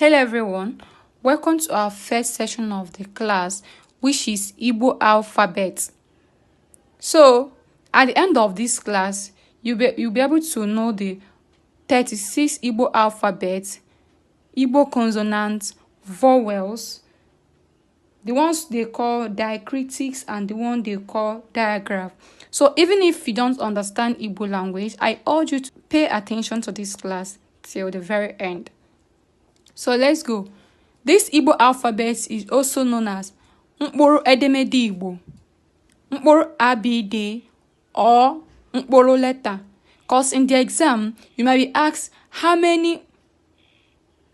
Hello everyone, welcome to our first session of the class, which is Igbo Alphabet. So, at the end of this class, you'll be able to know the 36 Igbo alphabets, Igbo consonants, vowels, the ones they call diacritics and the one they call digraph. So even if you don't understand Igbo language, I urge you to pay attention to this class till the very end. So let's go. This Igbo alphabet is also known as Mkpụrụedemede Igbo, Mkpụrụabide, or Mkpụrụ letter. Because in the exam, you might be asked how many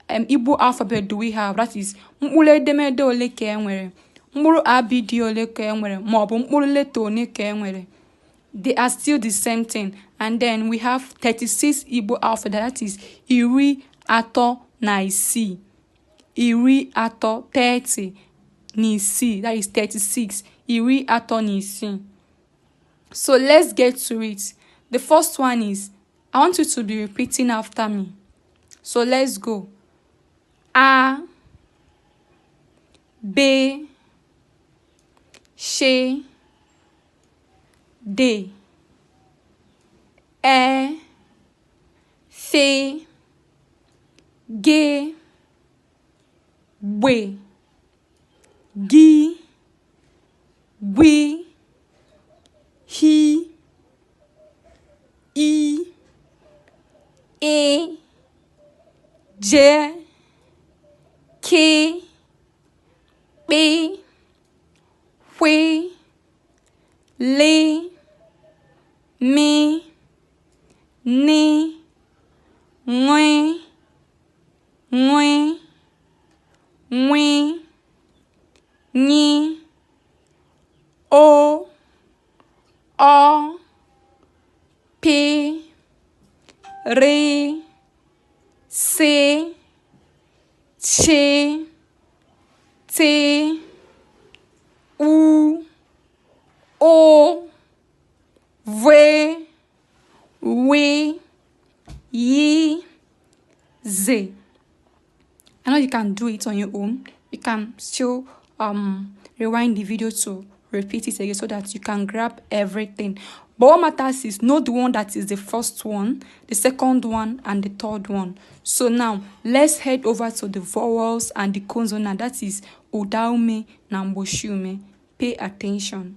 Igbo alphabet do we have? That is Mkpụrụedemede ole ka enwere, Mkpụrụabide ole ka enwere, maọbụ Mkpụrụ letter one ka enwere. They are still the same thing. And then we have 36 Igbo alphabet, that is iri atọ na isii, iri atọ 30 na isii, that is 36, iri atọ na isii. So let's get to it. The first one is, I want you to be repeating after me. So let's go. A, B, She, D, E, F, G, B, G, B, H, I, A, J, K, B, W, L, M, N, Ng, Ng, Ng, Ny, O, P, R, C, Ch, T, U, O, V, W, Y, Z. I know you can do it on your own. You can still rewind the video to repeat it again so that you can grab everything. But what matters is know the one that is the first one, the second one, and the third one. So now let's head over to the vowels and the consonant, that is Udaume na Mboshume. Pay attention.